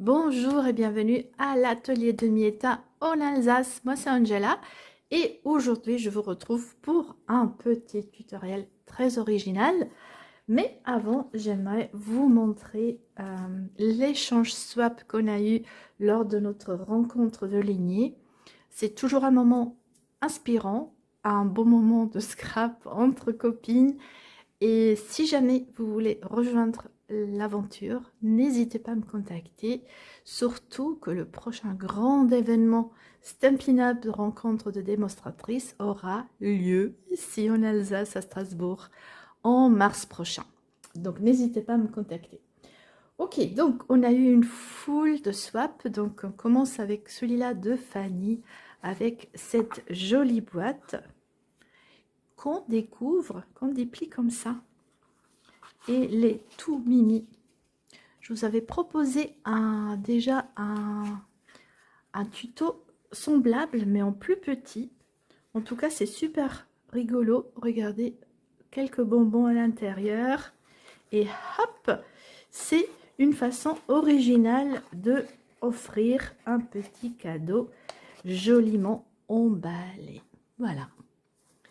Bonjour et bienvenue à l'atelier de Mietta en Alsace. Moi c'est Angela et aujourd'hui je vous retrouve pour un petit tutoriel très original. Mais avant, j'aimerais vous montrer l'échange swap qu'on a eu lors de notre rencontre de lignée. C'est toujours un moment inspirant, un bon moment de scrap entre copines. Et si jamais vous voulez rejoindre l'aventure, n'hésitez pas à me contacter. Surtout que le prochain grand événement Stampin' Up de rencontre de démonstratrices aura lieu ici en Alsace, à Strasbourg, en mars prochain. Donc n'hésitez pas à me contacter. Ok, donc on a eu une foule de swaps. Donc on commence avec celui-là de Fanny, avec cette jolie boîte qu'on découvre, qu'on déplie comme ça. Et les tout mimi. Je vous avais proposé déjà un tuto semblable, mais en plus petit. En tout cas, c'est super rigolo. Regardez, quelques bonbons à l'intérieur. Et hop, c'est une façon originale de offrir un petit cadeau joliment emballé. Voilà.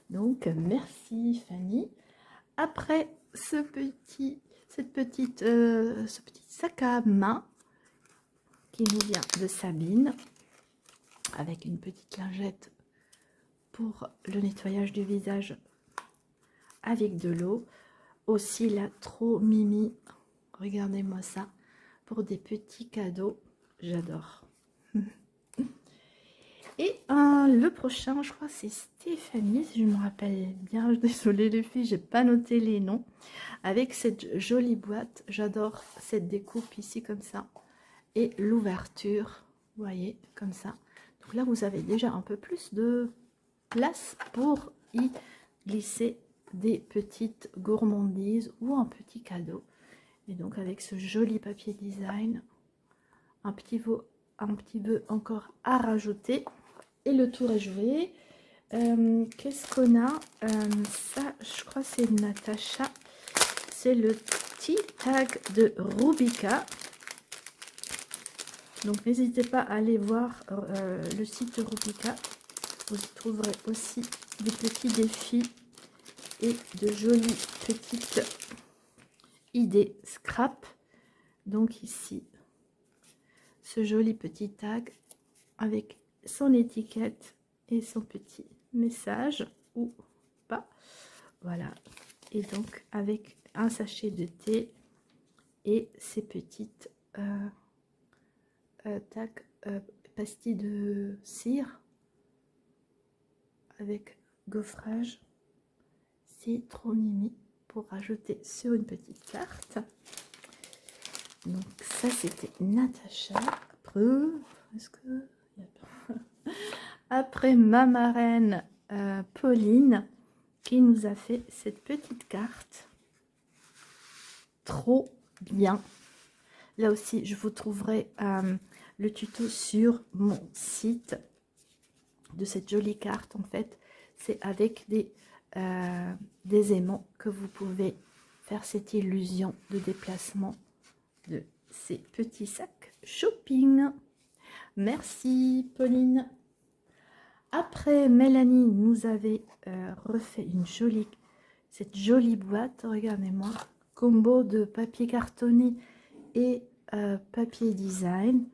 Donc, merci Fanny. Après ce petit sac à main qui nous vient de Sabine, avec une petite lingette pour le nettoyage du visage avec de l'eau. Aussi la trop mimi, regardez-moi ça, pour des petits cadeaux, j'adore. Et le prochain, je crois c'est Stéphanie, si je me rappelle bien. Désolée les filles, j'ai pas noté les noms. Avec cette jolie boîte, j'adore cette découpe ici comme ça. Et l'ouverture, vous voyez, comme ça. Donc là, vous avez déjà un peu plus de place pour y glisser des petites gourmandises ou un petit cadeau. Et donc avec ce joli papier design, un petit peu encore à rajouter. Et le tour est joué. Qu'est-ce qu'on a? Ça, je crois c'est Natacha. C'est le Tea Tag de Rubika. Donc n'hésitez pas à aller voir le site de Rubika. Vous y trouverez aussi des petits défis et de jolies petites idées scrap. Donc ici, ce joli petit tag avec son étiquette et son petit message ou pas. Voilà. Et donc avec un sachet de thé et ces petites pastilles de cire avec gaufrage. C'est trop mimi pour rajouter sur une petite carte. Donc ça c'était Natacha. Après ma marraine Pauline qui nous a fait cette petite carte. Trop bien. Là aussi je vous trouverai le tuto sur mon site de cette jolie carte. En fait c'est avec des aimants que vous pouvez faire cette illusion de déplacement de ces petits sacs shopping. Merci Pauline. Après Mélanie nous avait refait cette jolie boîte, regardez-moi, combo de papier cartonné et papier design,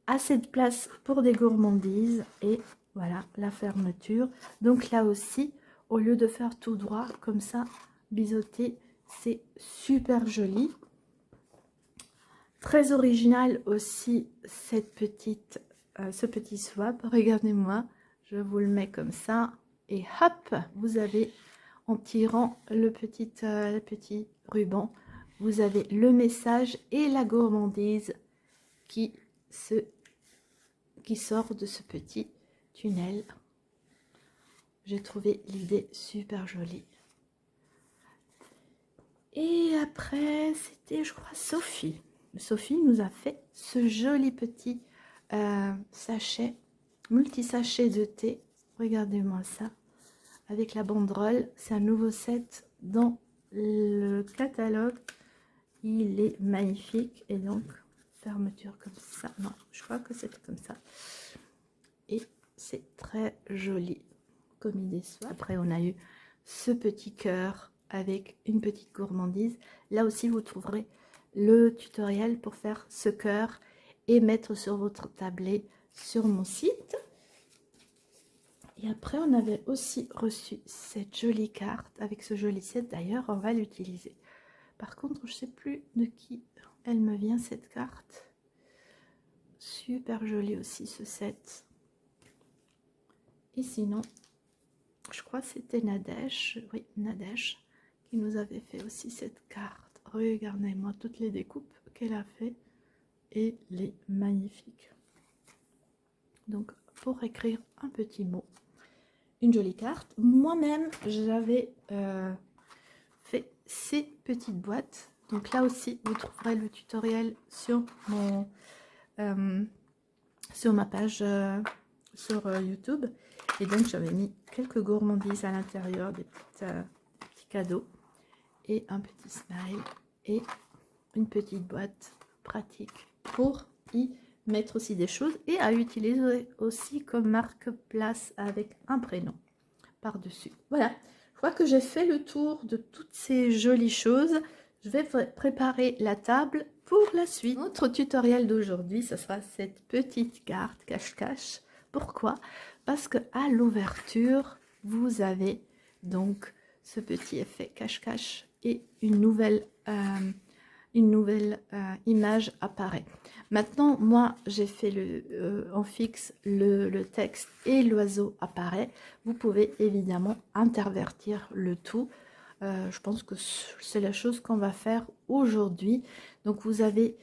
assez de place pour des gourmandises et voilà la fermeture. Donc là aussi, au lieu de faire tout droit comme ça, biseauté, c'est super joli. Très original aussi ce petit swap. Regardez-moi, je vous le mets comme ça et hop, vous avez en tirant le petit ruban, vous avez le message et la gourmandise qui sort de ce petit tunnel. J'ai trouvé l'idée super jolie. Et après, c'était, je crois, Sophie. Sophie nous a fait ce joli petit sachet, multi-sachet de thé. Regardez-moi ça. Avec la banderole. C'est un nouveau set dans le catalogue. Il est magnifique. Et donc, fermeture comme ça. Non, je crois que c'est comme ça. Et c'est très joli comme idée soit. Après, on a eu ce petit cœur avec une petite gourmandise. Là aussi, vous trouverez le tutoriel pour faire ce cœur et mettre sur votre tablette sur mon site. Et après, on avait aussi reçu cette jolie carte avec ce joli set. D'ailleurs, on va l'utiliser. Par contre, je ne sais plus de qui elle me vient cette carte. Super joli aussi ce set. Et sinon, je crois que c'était Nadège. Oui, Nadège qui nous avait fait aussi cette carte. Regardez-moi toutes les découpes qu'elle a fait. Et elle est magnifique. Donc, pour écrire un petit mot. Une jolie carte. Moi-même, j'avais fait ces petites boîtes. Donc là aussi, vous trouverez le tutoriel sur mon sur ma page sur YouTube. Et donc, j'avais mis quelques gourmandises à l'intérieur, des petits cadeaux et un petit smile et une petite boîte pratique pour y mettre aussi des choses et à utiliser aussi comme marque-place avec un prénom par-dessus. Voilà, je crois que j'ai fait le tour de toutes ces jolies choses. Je vais préparer la table pour la suite. Notre tutoriel d'aujourd'hui, ce sera cette petite carte cache-cache. Pourquoi? Parce que à l'ouverture, vous avez donc ce petit effet cache-cache et une nouvelle image apparaît. Maintenant, moi, j'ai fait en fixe le texte et l'oiseau apparaît. Vous pouvez évidemment intervertir le tout. Je pense que c'est la chose qu'on va faire aujourd'hui. Donc, vous avez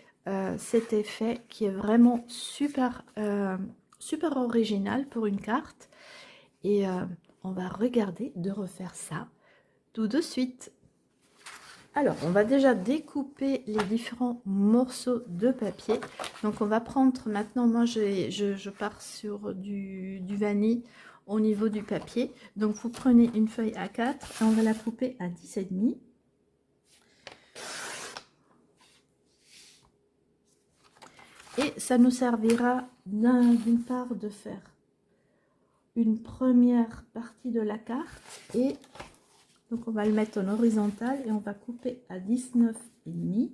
cet effet qui est vraiment super, super original pour une carte. Et on va regarder de refaire ça tout de suite. Alors, on va déjà découper les différents morceaux de papier. Donc, on va prendre maintenant, moi, je pars sur du vanille au niveau du papier. Donc, vous prenez une feuille A4 et on va la couper à 10,5. Et ça nous servira d'une part de faire une première partie de la carte et donc on va le mettre en horizontal et on va couper à 19,5.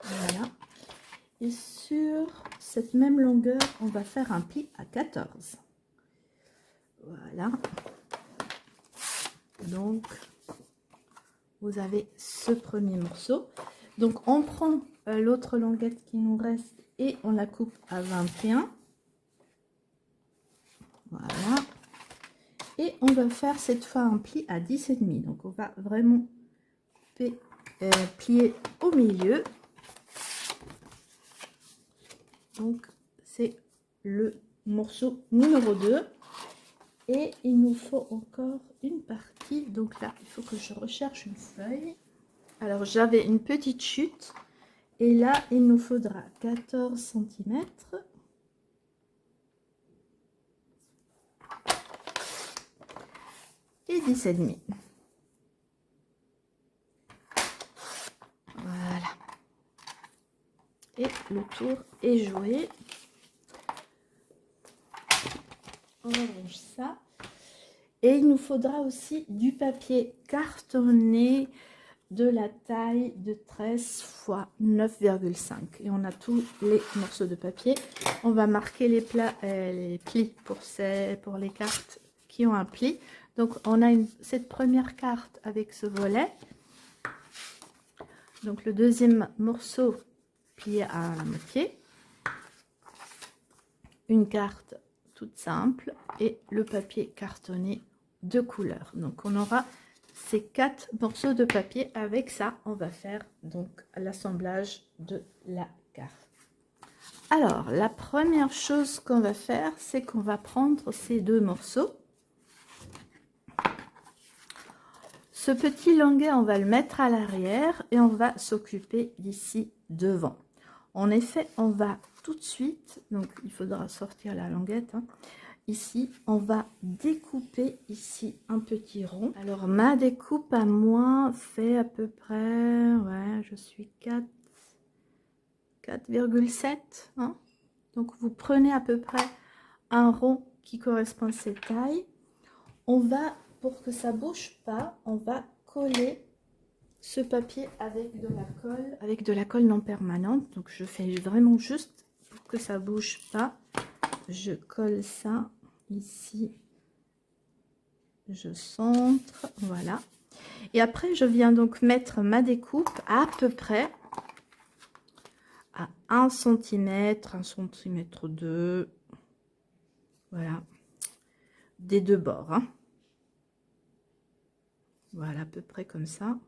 Voilà. Et sur cette même longueur, on va faire un pli à 14. Voilà. Donc, vous avez ce premier morceau. Donc, on prend l'autre languette qui nous reste et on la coupe à 21. Voilà. Et on va faire cette fois un pli à 10,5. Donc, on va vraiment plier au milieu. Donc, c'est le morceau numéro 2. Et il nous faut encore une partie. Donc là, il faut que je recherche une feuille. Alors, j'avais une petite chute. Et là, il nous faudra 14 cm. Et 10,5. Voilà. Et le tour est joué. On range ça. Et il nous faudra aussi du papier cartonné de la taille de 13 x 9,5. Et on a tous les morceaux de papier. On va marquer les plis pour les cartes qui ont un pli. Donc on a cette première carte avec ce volet. Donc le deuxième morceau plié à la moitié. Une carte toute simple et le papier cartonné de couleur. Donc on aura ces 4 morceaux de papier. Avec ça, on va faire donc l'assemblage de la carte. Alors, la première chose qu'on va faire, c'est qu'on va prendre ces 2 morceaux. Ce petit longuet, on va le mettre à l'arrière et on va s'occuper d'ici devant. En effet, on va tout de suite, donc il faudra sortir la languette, hein. Ici, on va découper ici un petit rond. Alors, ma découpe à moi fait à peu près, ouais, je suis 4, 4,7, hein. Donc vous prenez à peu près un rond qui correspond à cette taille. On va, pour que ça bouge pas, on va coller ce papier avec de la colle non permanente. Donc je fais vraiment juste pour que ça bouge pas. Je colle ça ici, je centre, voilà. Et après je viens donc mettre ma découpe à peu près à 1 cm, 1 cm 2, voilà, des deux bords, hein. Voilà, à peu près comme ça.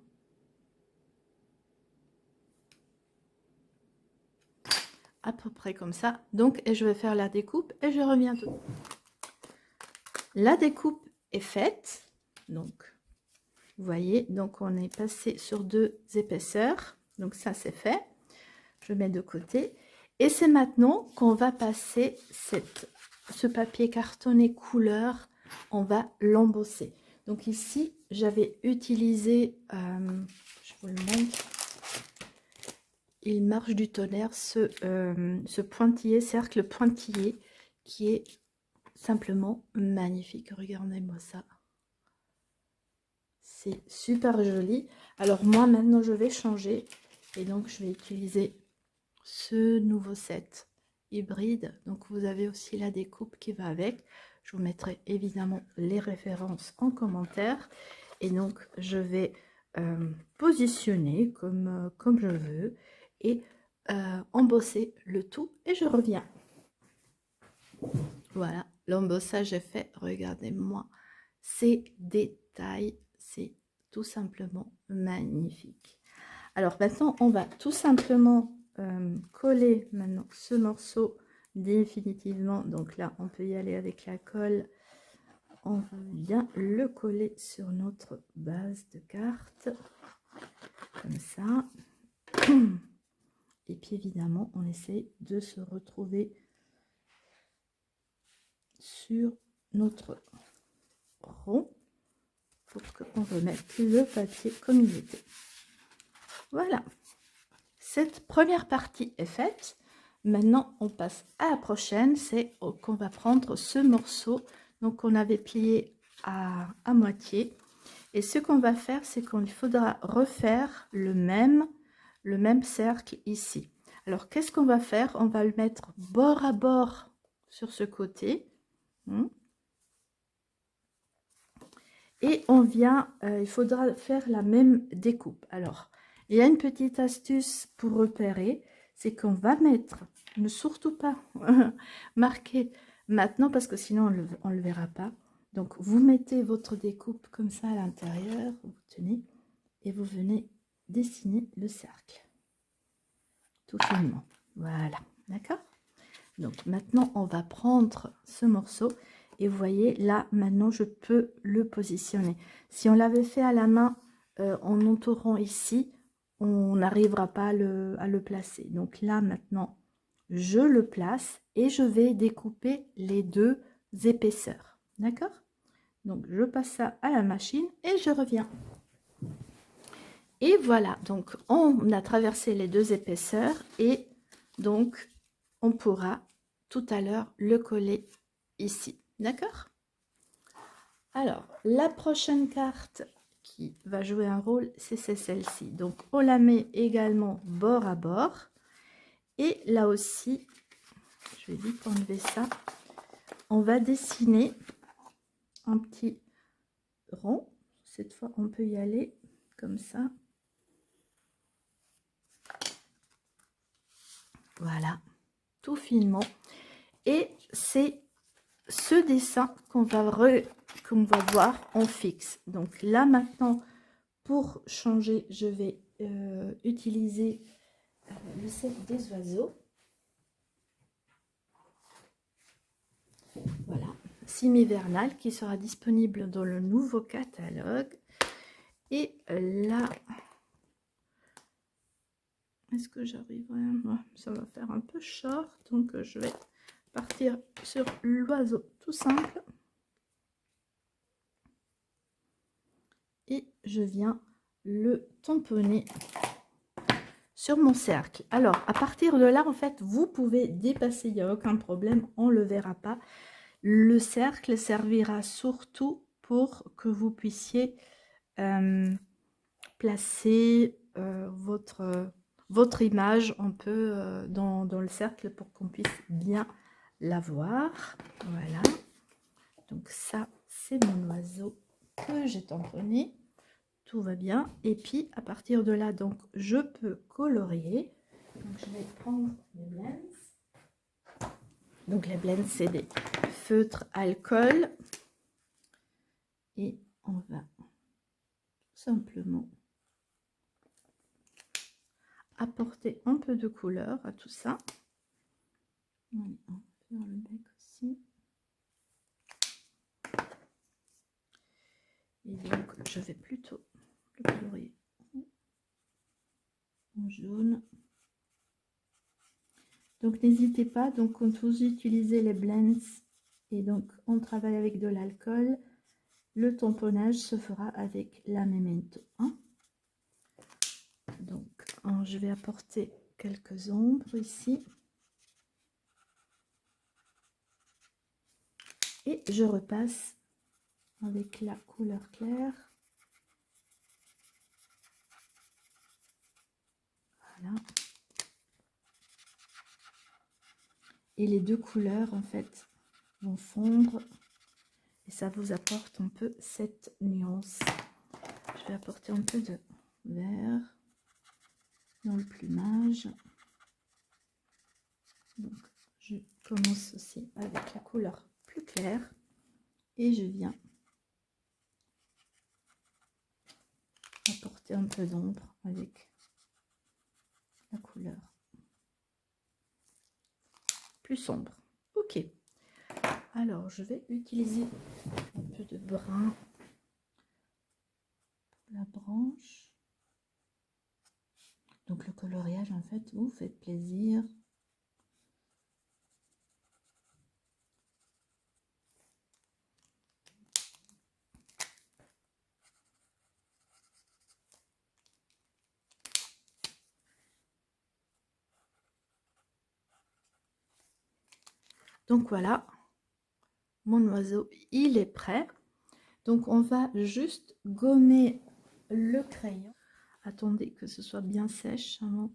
À peu près comme ça. Donc, et je vais faire la découpe et je reviens tout. La découpe est faite. Donc, vous voyez, donc on est passé sur 2 épaisseurs. Donc ça, c'est fait. Je mets de côté. Et c'est maintenant qu'on va passer ce papier cartonné couleur. On va l'embosser. Donc ici, j'avais utilisé, je vous le montre, il marche du tonnerre, ce pointillé, cercle pointillé, qui est simplement magnifique. Regardez-moi ça. C'est super joli. Alors moi, maintenant, je vais changer. Et donc, je vais utiliser ce nouveau set hybride. Donc, vous avez aussi la découpe qui va avec. Je vous mettrai évidemment les références en commentaire. Et donc, je vais positionner comme je veux et embosser le tout. Et je reviens. Voilà, l'embossage est fait. Regardez-moi ces détails. C'est tout simplement magnifique. Alors maintenant, on va tout simplement coller maintenant ce morceau définitivement. Donc là, on peut y aller avec la colle. On vient le coller sur notre base de carte. Comme ça. Et puis évidemment, on essaie de se retrouver sur notre rond pour qu'on remette le papier comme il était. Voilà, cette première partie est faite. Maintenant, on passe à la prochaine. C'est qu'on va prendre ce morceau, donc on avait plié à moitié. Et ce qu'on va faire, c'est qu'il faudra refaire le même cercle ici. Alors, qu'est-ce qu'on va faire? On va le mettre bord à bord sur ce côté. Et on vient, il faudra faire la même découpe. Alors, il y a une petite astuce pour repérer, c'est qu'on va mettre, ne surtout pas marquer maintenant parce que sinon on ne le verra pas. Donc, vous mettez votre découpe comme ça à l'intérieur, vous tenez, et vous venez dessiner le cercle. Tout finement. Voilà, d'accord? Donc, maintenant, on va prendre ce morceau. Et vous voyez, là, maintenant, je peux le positionner. Si on l'avait fait à la main, en entourant ici, on n'arrivera pas à le placer. Donc là, maintenant, je le place et je vais découper les deux épaisseurs. D'accord? Donc, je passe ça à la machine et je reviens. Et voilà, donc, on a traversé les deux épaisseurs et donc, on pourra tout à l'heure le coller ici. D'accord? Alors, la prochaine carte qui va jouer un rôle, c'est celle-ci. Donc, on la met également bord à bord. Et là aussi, je vais vite enlever ça. On va dessiner un petit rond. Cette fois, on peut y aller comme ça. Voilà, tout finement. Et c'est ce dessin qu'on va voir en fixe. Donc là maintenant, pour changer, je vais utiliser le set des oiseaux. Voilà, Simivernal qui sera disponible dans le nouveau catalogue. Et là, est-ce que j'arriverai? Ça va faire un peu short, donc je vais partir sur l'oiseau tout simple. Et je viens le tamponner sur mon cercle. Alors, à partir de là, en fait, vous pouvez dépasser, il n'y a aucun problème, on ne le verra pas. Le cercle servira surtout pour que vous puissiez placer votre image un peu dans le cercle pour qu'on puisse bien la voir. Voilà. Donc ça, c'est mon oiseau que j'ai tamponné. Tout va bien. Et puis, à partir de là, donc, je peux colorier. Donc, je vais prendre les blends. Donc, les blends, c'est des feutres alcool. Et on va tout simplement apporter un peu de couleur à tout ça. On va faire le bec aussi. Et donc, je vais plutôt le colorier en jaune. Donc, n'hésitez pas, donc quand vous utilisez les blends et donc on travaille avec de l'alcool, le tamponnage se fera avec la Memento 1. Donc, je vais apporter quelques ombres ici. Et je repasse avec la couleur claire. Voilà. Et les deux couleurs, en fait, vont fondre. Et ça vous apporte un peu cette nuance. Je vais apporter un peu de vert dans le plumage. Donc, je commence aussi avec la couleur plus claire. Et je viens apporter un peu d'ombre avec la couleur plus sombre. Ok. Alors, je vais utiliser un peu de brun pour la branche. Donc, le coloriage, en fait, vous faites plaisir. Donc, voilà. Mon oiseau, il est prêt. Donc, on va juste gommer le crayon. Attendez que ce soit bien sèche avant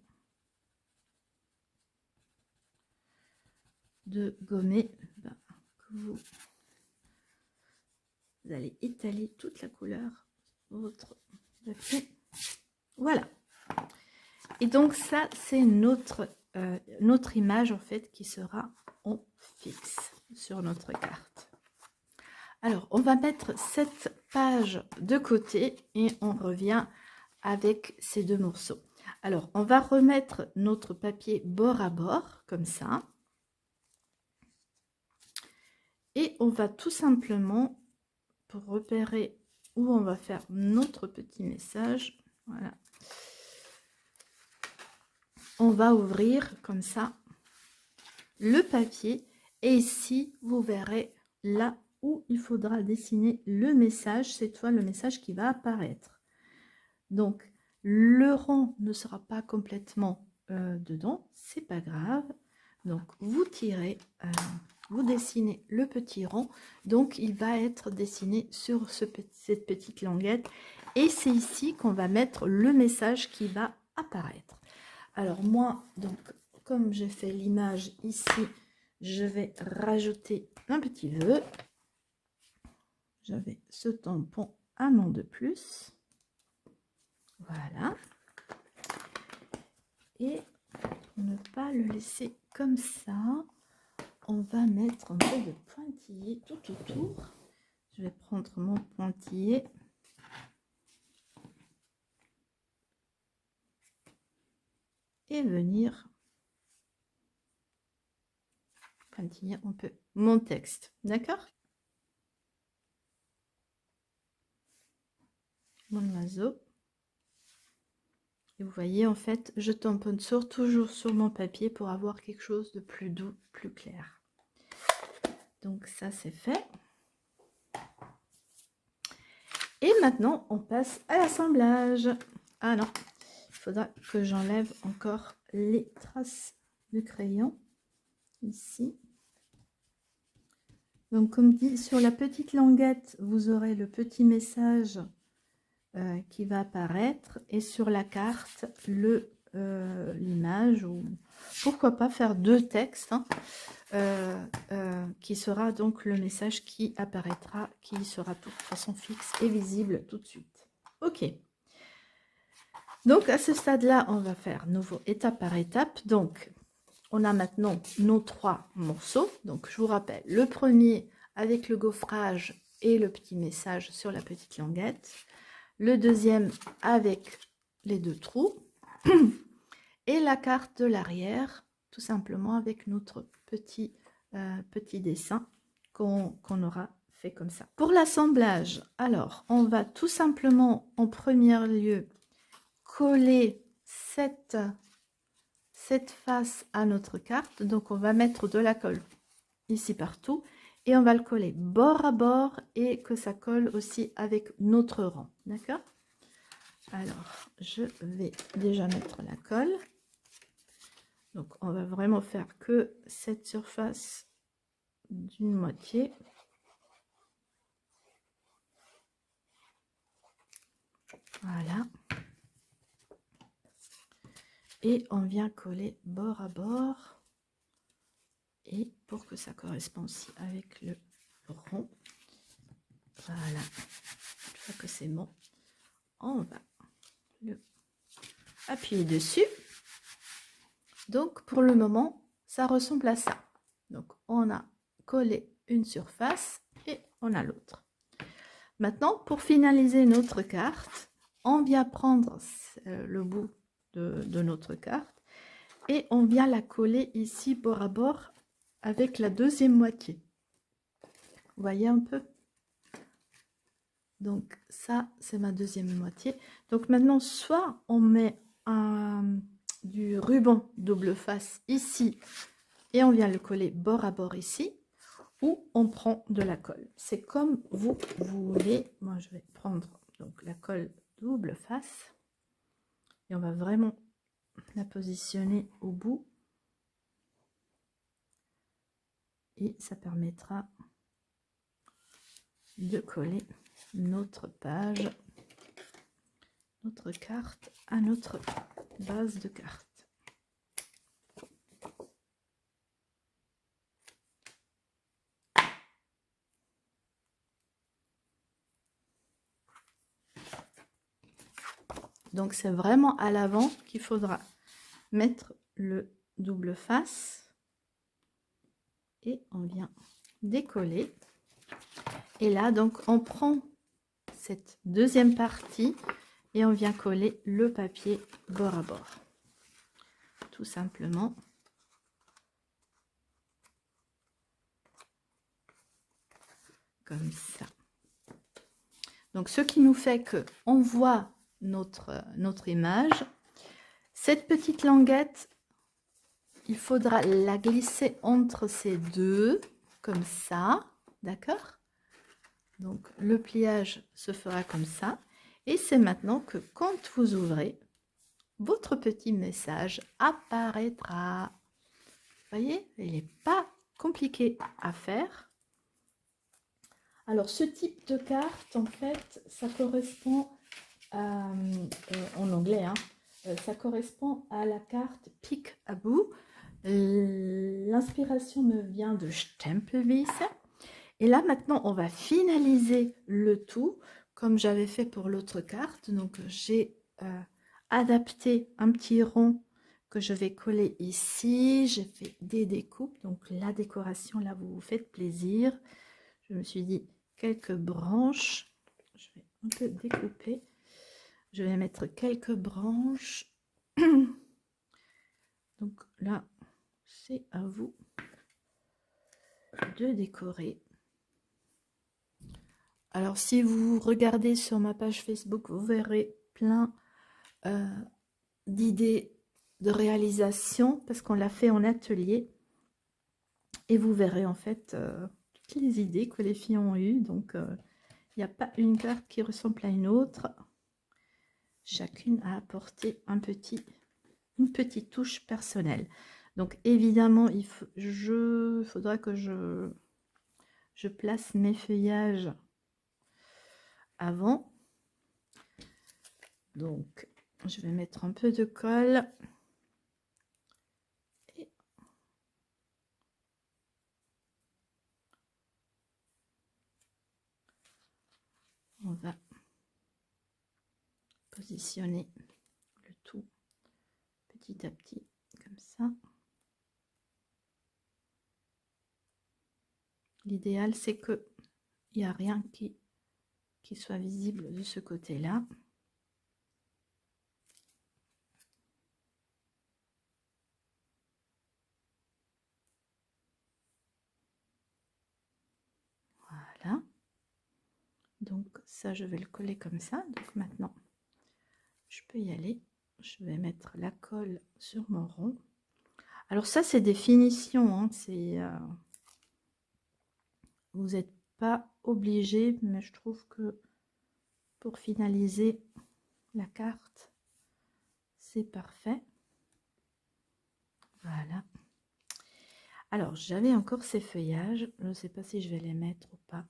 de gommer. Que vous allez étaler toute la couleur sur votre papier. Voilà. Et donc, ça, c'est notre image, en fait, qui sera en fixe sur notre carte. Alors, on va mettre cette page de côté et on revient avec ces deux morceaux. Alors, on va remettre notre papier bord à bord, comme ça. Et on va tout simplement, pour repérer où on va faire notre petit message, voilà. On va ouvrir comme ça le papier. Et ici, vous verrez là où il faudra dessiner le message, cette fois le message qui va apparaître. Donc, le rond ne sera pas complètement dedans, c'est pas grave. Donc, vous tirez, vous dessinez le petit rond. Donc, il va être dessiné sur cette petite languette. Et c'est ici qu'on va mettre le message qui va apparaître. Alors, moi, donc, comme j'ai fait l'image ici, je vais rajouter un petit vœu. J'avais ce tampon un an de plus. Voilà. Et pour ne pas le laisser comme ça, on va mettre un peu de pointillé tout autour. Je vais prendre mon pointillé. Et venir pointiller un peu mon texte. D'accord? Mon oiseau. Et vous voyez, en fait, je tamponne toujours sur mon papier pour avoir quelque chose de plus doux, plus clair. Donc ça, c'est fait. Et maintenant, on passe à l'assemblage. Ah non, faudra que j'enlève encore les traces de crayon ici. Donc comme dit, sur la petite languette, vous aurez le petit message qui va apparaître, et sur la carte, l'image, ou pourquoi pas faire deux textes, hein, qui sera donc le message qui apparaîtra, qui sera de toute façon fixe et visible tout de suite. Ok. Donc à ce stade-là, on va faire nouveau étape par étape. Donc on a maintenant nos 3 morceaux. Donc je vous rappelle, le premier avec le gaufrage et le petit message sur la petite languette. Le deuxième avec les 2 trous. Et la carte de l'arrière, tout simplement avec notre petit dessin qu'on aura fait comme ça. Pour l'assemblage, alors on va tout simplement en premier lieu coller cette face à notre carte. Donc on va mettre de la colle ici partout et on va le coller bord à bord et que ça colle aussi avec notre rang, d'accord? Alors je vais déjà mettre la colle. Donc on va vraiment faire que cette surface d'une moitié. Voilà. Et on vient coller bord à bord. Et pour que ça corresponde aussi avec le rond. Voilà. Une fois que c'est bon, on va le appuyer dessus. Donc pour le moment, ça ressemble à ça. Donc on a collé une surface et on a l'autre. Maintenant, pour finaliser notre carte, on vient prendre le bout de notre carte et on vient la coller ici bord à bord avec la deuxième moitié. Vous voyez un peu? Donc ça, c'est ma deuxième moitié. Donc maintenant, soit on met du ruban double face ici et on vient le coller bord à bord ici, ou on prend de la colle. C'est comme vous voulez. Moi, je vais prendre donc la colle double face et on va vraiment la positionner au bout. Et ça permettra de coller notre page, notre carte à notre base de carte. Donc c'est vraiment à l'avant qu'il faudra mettre le double face et on vient décoller. Et là donc on prend cette deuxième partie et on vient coller le papier bord à bord, tout simplement. Comme ça. Donc ce qui nous fait que on voit notre image. Cette petite languette, il faudra la glisser entre ces deux, comme ça, d'accord? Donc le pliage se fera comme ça. Et c'est maintenant que quand vous ouvrez, votre petit message apparaîtra. Vous voyez, il n'est pas compliqué à faire. Alors ce type de carte, en fait, ça correspond à, en anglais, hein, ça correspond à la carte Peek-a-Boo. L'inspiration me vient de Stempelwiese. Et là maintenant on va finaliser le tout comme j'avais fait pour l'autre carte. Donc j'ai adapté un petit rond que je vais coller ici. J'ai fait des découpes, donc la décoration là vous vous faites plaisir. Je me suis dit quelques branches, je vais un peu découper, je vais mettre quelques branches. Donc là c'est à vous de décorer. Alors si vous regardez sur ma page Facebook, vous verrez plein d'idées de réalisation parce qu'on l'a fait en atelier et vous verrez en fait toutes les idées que les filles ont eues. Donc il n'y a pas une carte qui ressemble à une autre. chacune a apporté une petite touche personnelle. Donc évidemment, faudra que je place mes feuillages avant. Donc je vais mettre un peu de colle. Et on va positionner le tout petit à petit comme ça. L'idéal, c'est que il n'y a rien qui soit visible de ce côté-là. Voilà. Donc ça, je vais le coller comme ça. Donc maintenant, je peux y aller. Je vais mettre la colle sur mon rond. Alors ça, c'est des finitions. Hein. Vous n'êtes pas obligé, mais je trouve que pour finaliser la carte, c'est parfait. Voilà. Alors, j'avais encore ces feuillages. Je ne sais pas si je vais les mettre ou pas.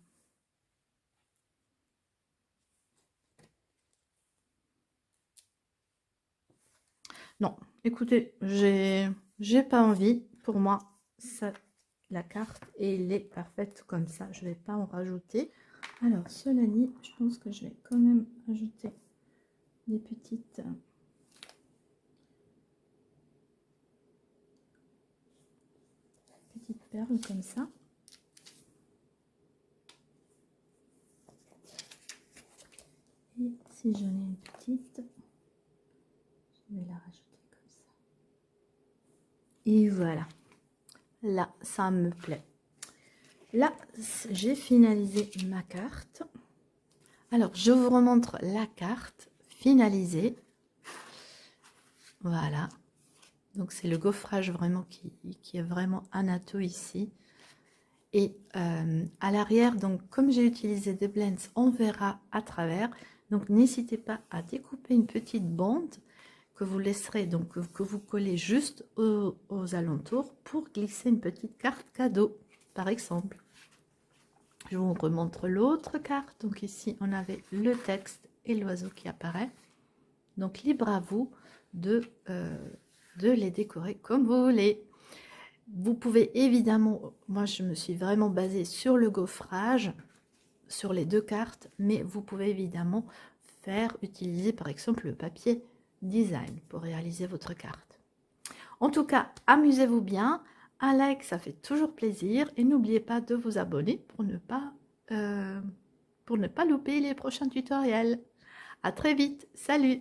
Non, écoutez, j'ai pas envie. Pour moi, ça, la carte, et elle est parfaite comme ça. Je vais pas en rajouter. Alors, cela dit, je pense que je vais quand même ajouter des petites perles comme ça. Et si j'en ai une petite, je vais la rajouter comme ça. Et voilà. Là, ça me plaît. Là, j'ai finalisé ma carte. Alors, je vous remontre la carte finalisée. Voilà. Donc, c'est le gaufrage vraiment qui est vraiment un atout ici. Et à l'arrière, donc comme j'ai utilisé des blends, on verra à travers. Donc, n'hésitez pas à découper une petite bande que vous laisserez, donc que vous collez juste aux alentours pour glisser une petite carte cadeau, par exemple. Je vous remontre l'autre carte. Donc ici, on avait le texte et l'oiseau qui apparaît. Donc libre à vous de les décorer comme vous voulez. Vous pouvez évidemment, moi je me suis vraiment basée sur le gaufrage, sur les deux cartes, mais vous pouvez évidemment utiliser par exemple le papier design pour réaliser votre carte. En tout cas, amusez-vous bien. Un like, ça fait toujours plaisir. Et n'oubliez pas de vous abonner pour ne pas louper les prochains tutoriels. À très vite. Salut!